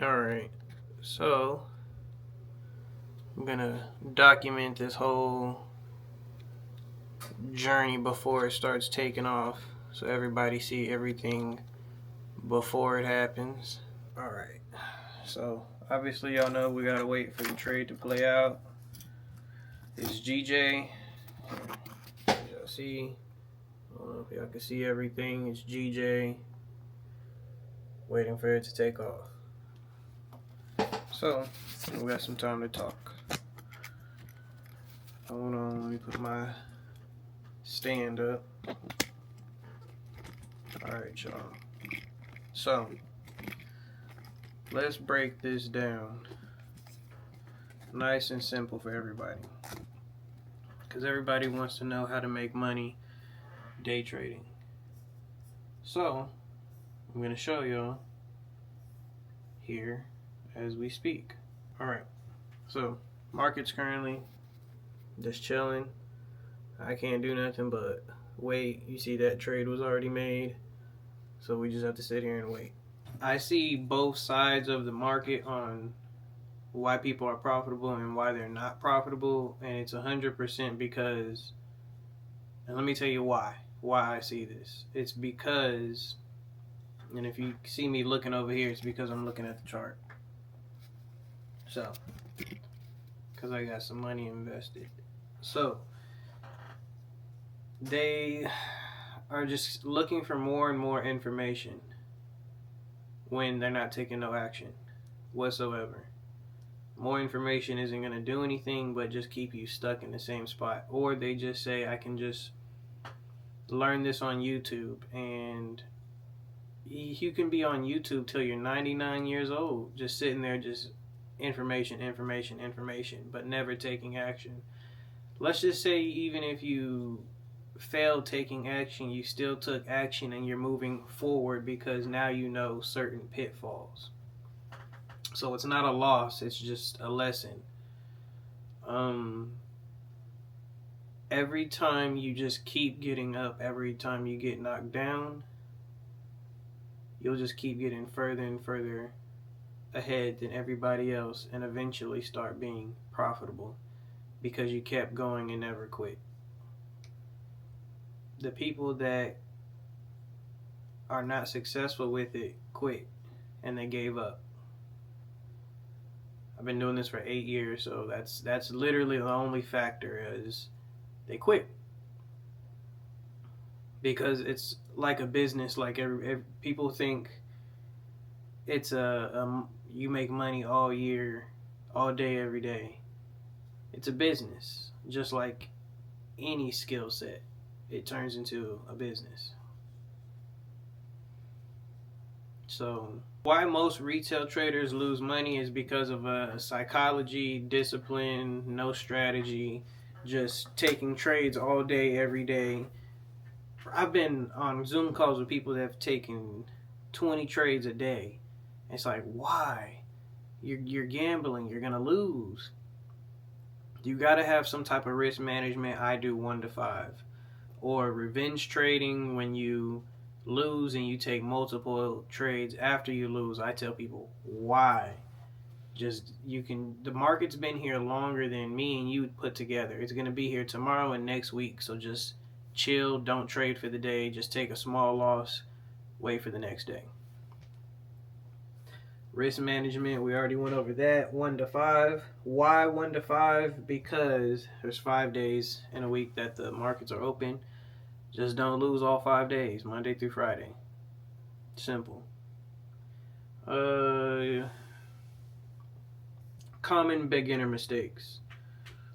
Alright, so I'm gonna document this whole journey before it starts taking off so everybody see everything before it happens. Alright, so obviously y'all know we gotta wait for the trade to play out. It's GJ. Y'all see, I don't know if y'all can see everything. It's GJ waiting for it to take off. So we got some time to talk. Hold on, let me put my stand up. Alright, y'all. So let's break this down nice and simple for everybody, because everybody wants to know how to make money day trading. So I'm going to show y'all here as we speak. Alright, so market's currently just chilling. I can't do nothing but wait. You see that trade was already made, so we just have to sit here and wait. I see both sides of the market on why people are profitable and why they're not profitable, and it's 100% because, and let me tell you why I see this. It's because, and if you see me looking over here, it's because I'm looking at the chart. So, because I got some money invested. So, they are just looking for more and more information when they're not taking no action whatsoever. More information isn't going to do anything but just keep you stuck in the same spot. Or they just say, I can just learn this on YouTube, and you can be on YouTube till you're 99 years old, just sitting there, just information, but never taking action. Let's just say even if you failed taking action, you still took action and you're moving forward because now you know certain pitfalls. So it's not a loss, it's just a lesson. Every time you just keep getting up, every time you get knocked down, you'll just keep getting further and further ahead than everybody else and eventually start being profitable because you kept going and never quit. The people that are not successful with it quit and they gave up. I've been doing this for 8 years, so that's literally the only factor is they quit. Because it's like a business. Like every people think it's you make money all year, all day, every day. It's a business, just like any skill set. It turns into a business. So why most retail traders lose money is because of psychology, discipline, no strategy, just taking trades all day, every day. I've been on Zoom calls with people that have taken 20 trades a day. It's like, why? You're gambling. You're going to lose. You got to have some type of risk management. I do 1 to 5. Or revenge trading, when you lose and you take multiple trades after you lose. I tell people, why? The market's been here longer than me and you put together. It's going to be here tomorrow and next week. So just chill, don't trade for the day, just take a small loss, wait for the next day. Risk management, we already went over that. 1 to 5. Why 1 to 5? Because there's 5 days in a week that the markets are open. Just don't lose all 5 days, Monday through Friday. Simple. Common beginner mistakes.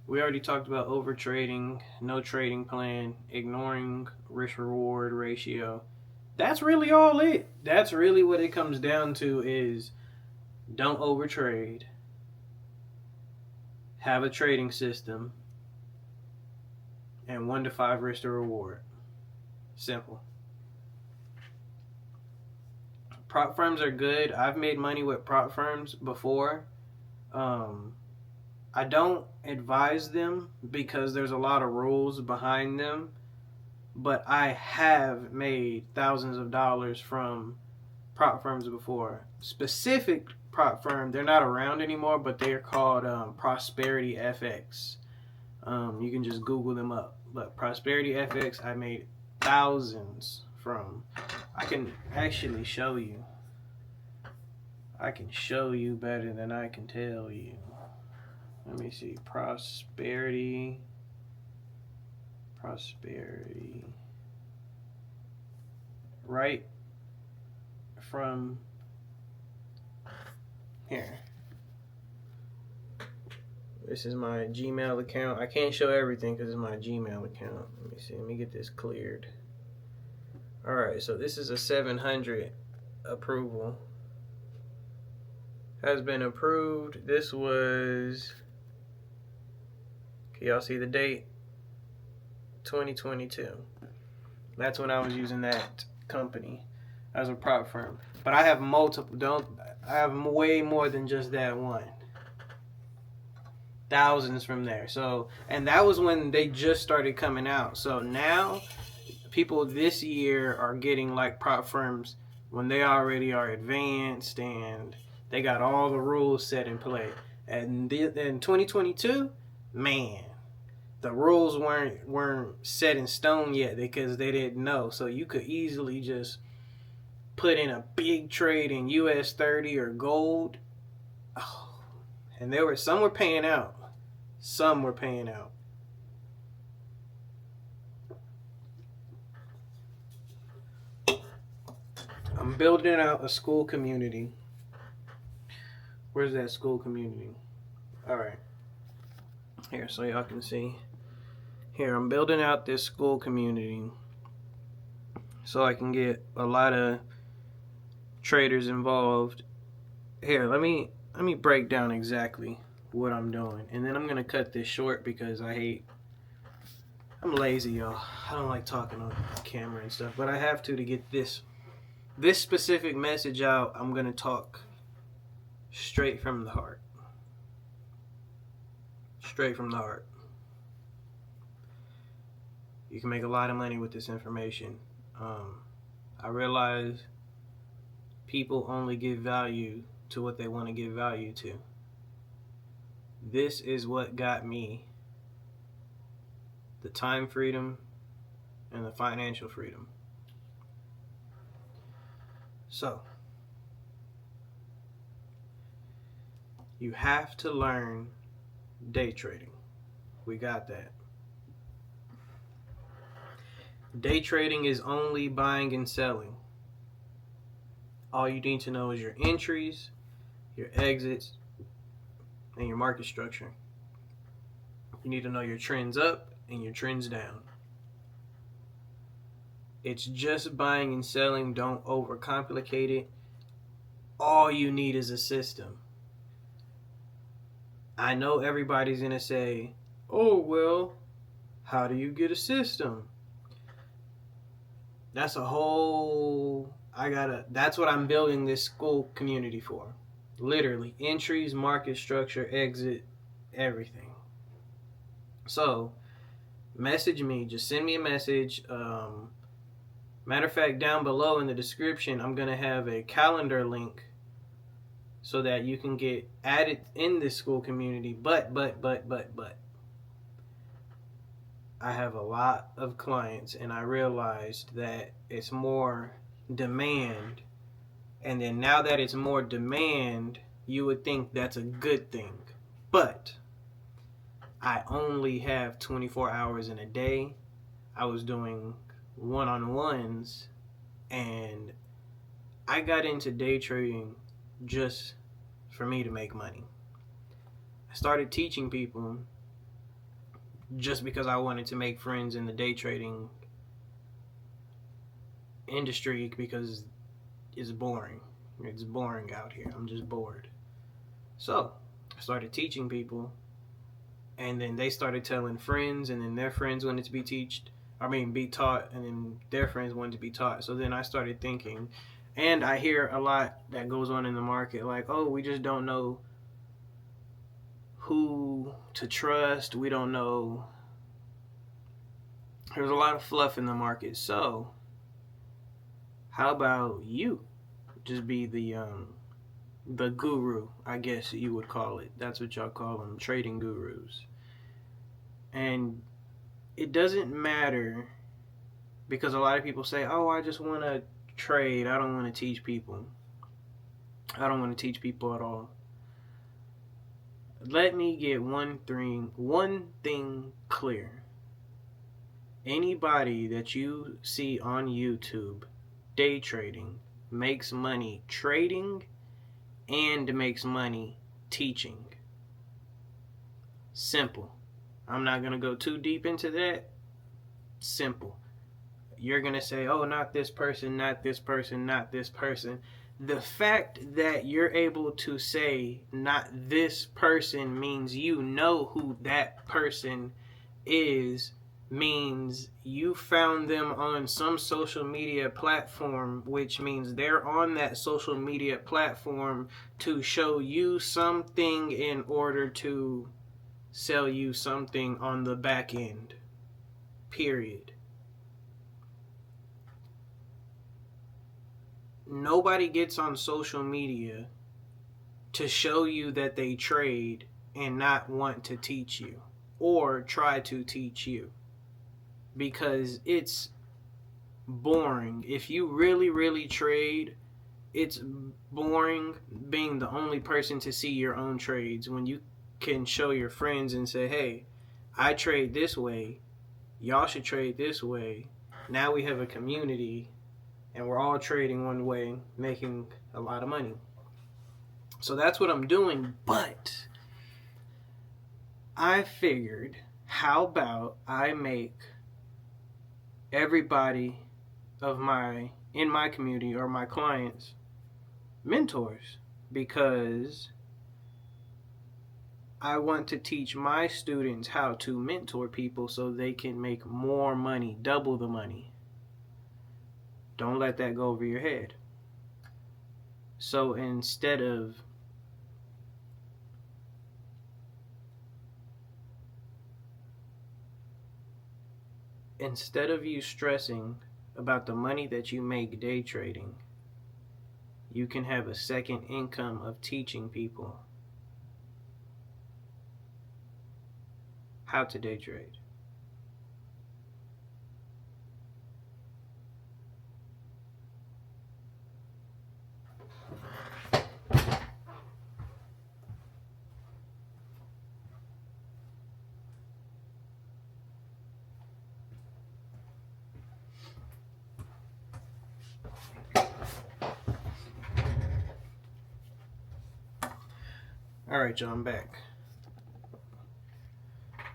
We already talked about overtrading, no trading plan, ignoring risk-reward ratio. That's really all it. That's really what it comes down to is don't overtrade, have a trading system, and 1 to 5 risk to reward. Simple. Prop firms are good. I've made money with prop firms before. I don't advise them because there's a lot of rules behind them, but I have made thousands of dollars from prop firms before. prop firm. They're not around anymore, but they're called Prosperity FX. You can just Google them up. But Prosperity FX, I made thousands from. I can actually show you. I can show you better than I can tell you. Let me see. Prosperity. Right from here. This is my Gmail account. I can't show everything because it's my Gmail account. Let me see. Let me get this cleared. All right. So this is a 700 approval. Has been approved. This was. Can y'all see the date? 2022. That's when I was using that company as a prop firm. But I have multiple. I have way more than just that one. Thousands from there. So, and that was when they just started coming out. So now people this year are getting like prop firms when they already are advanced and they got all the rules set in play. And in 2022, man, the rules weren't set in stone yet because they didn't know. So you could easily just put in a big trade in US 30 or gold. Oh, and some were paying out. Some were paying out. I'm building out a school community. Where's that school community? All right. Here, so y'all can see. Here, I'm building out this school community so I can get a lot of traders involved. Here, let me break down exactly what I'm doing, and then I'm gonna cut this short because I'm lazy, y'all. I don't like talking on camera and stuff, but I have to get this specific message out. I'm gonna talk straight from the heart. Straight from the heart. You can make a lot of money with this information. I realize people only give value to what they want to give value to. This is what got me the time freedom and the financial freedom. So, you have to learn day trading. We got that. Day trading is only buying and selling. All you need to know is your entries, your exits, and your market structure. You need to know your trends up and your trends down. It's just buying and selling. Don't overcomplicate it. All you need is a system. I know everybody's going to say, oh, well, how do you get a system? That's a whole... That's what I'm building this school community for. Literally, entries, market structure, exit, everything. So, message me. Just send me a message. Matter of fact, down below in the description, I'm going to have a calendar link so that you can get added in this school community. But. I have a lot of clients, and I realized that it's more demand. And then now that it's more demand, you would think that's a good thing. But I only have 24 hours in a day. I was doing one-on-ones, and I got into day trading just for me to make money. I started teaching people just because I wanted to make friends in the day trading industry because it's boring. It's boring out here. I'm just bored. So I started teaching people, and then they started telling friends, and then their friends wanted to be taught, and then their friends wanted to be taught. So then I started thinking, and I hear a lot that goes on in the market, like, oh, we just don't know who to trust. We don't know. There's a lot of fluff in the market. So how about you just be the the guru, I guess you would call it. That's what y'all call them, trading gurus. And it doesn't matter, because a lot of people say, oh, I just want to trade. I don't want to teach people. I don't want to teach people at all. Let me get one thing clear. Anybody that you see on YouTube day trading makes money trading and makes money teaching. Simple. I'm not going to go too deep into that. Simple. You're going to say, oh, not this person, not this person, not this person. The fact that you're able to say not this person means you know who that person is, means you found them on some social media platform, which means they're on that social media platform to show you something in order to sell you something on the back end. Period. Nobody gets on social media to show you that they trade and not want to teach you or try to teach you, because it's boring. If you really trade, it's boring being the only person to see your own trades when you can show your friends and say, hey, I trade this way, y'all should trade this way. Now we have a community and we're all trading one way, making a lot of money. So that's what I'm doing. But I figured, how about I make everybody in my community or my clients mentors, because I want to teach my students how to mentor people so they can make more money, double the money. Don't let that go over your head. So instead of you stressing about the money that you make day trading, you can have a second income of teaching people how to day trade. All right, y'all, I'm back.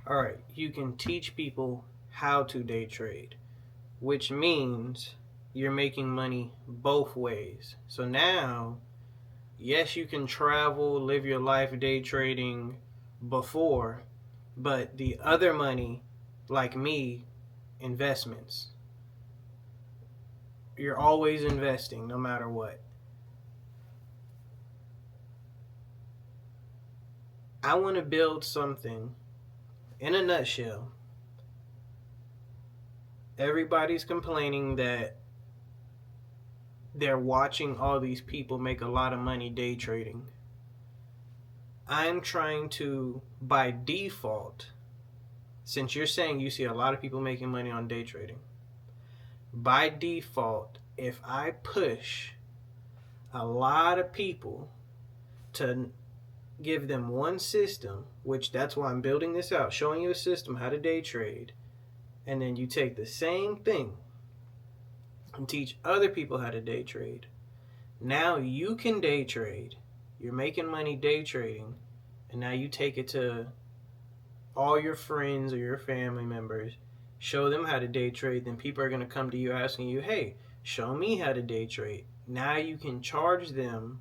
All right, you can teach people how to day trade, which means you're making money both ways. So now, yes, you can travel, live your life day trading before, but the other money, like me, investments. You're always investing no matter what. I want to build something, in a nutshell. Everybody's complaining that they're watching all these people make a lot of money day trading. I'm trying to, by default, since you're saying you see a lot of people making money on day trading, by default, if I push a lot of people to give them one system, which that's why I'm building this out, showing you a system how to day trade, and then you take the same thing and teach other people how to day trade. Now you can day trade. You're making money day trading, and now you take it to all your friends or your family members, show them how to day trade, then people are going to come to you asking you, hey, show me how to day trade. Now you can charge them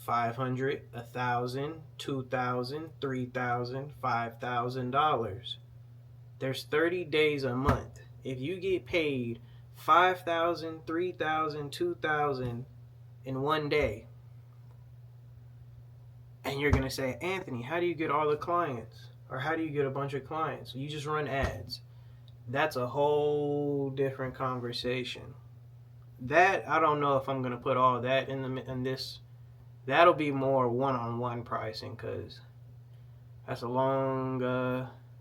$500, $1,000, $2,000, $3,000, $5,000. There's 30 days a month. If you get paid $5,000, $3,000, $2,000 in one day, and you're going to say, Anthony, how do you get all the clients? Or how do you get a bunch of clients? You just run ads. That's a whole different conversation. That, I don't know if I'm going to put all that in this That'll be more one-on-one pricing, because that's a long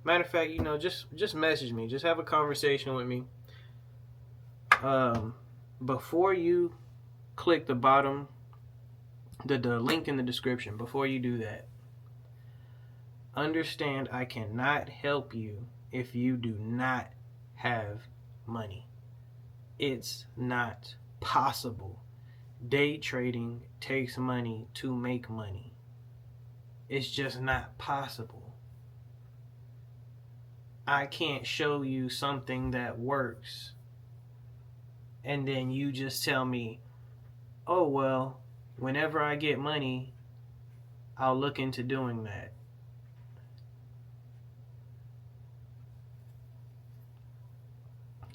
matter of fact, just message me, just have a conversation with me. Before you click the bottom, the link in the description, before you do that, understand I cannot help you if you do not have money. It's not possible. Day trading takes money to make money. It's just not possible. I can't show you something that works and then you just tell me, oh, well, whenever I get money, I'll look into doing that.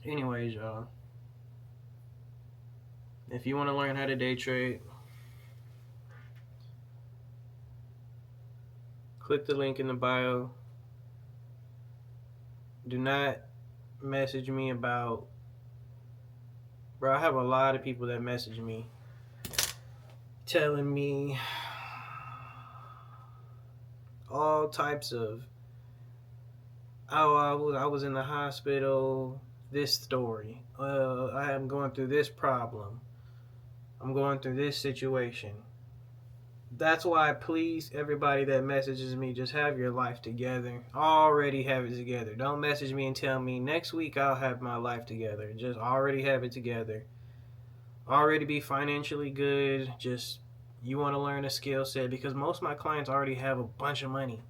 Anyways, y'all, if you want to learn how to day trade, click the link in the bio. Do not message me about, bro, I have a lot of people that message me telling me all types of, oh, I was in the hospital, this story, I am going through this problem, I'm going through this situation. That's why, please, everybody that messages me, just have your life together. Already have it together. Don't message me and tell me next week I'll have my life together. Just already have it together. Already be financially good. Just, you want to learn a skill set, because most of my clients already have a bunch of money.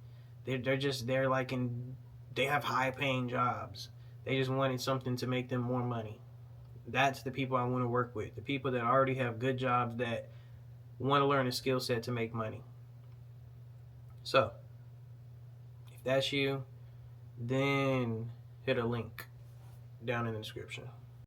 They're like they have high paying jobs. They just wanted something to make them more money. That's the people I want to work with. The people that already have good jobs that want to learn a skill set to make money. So, if that's you, then hit a link down in the description.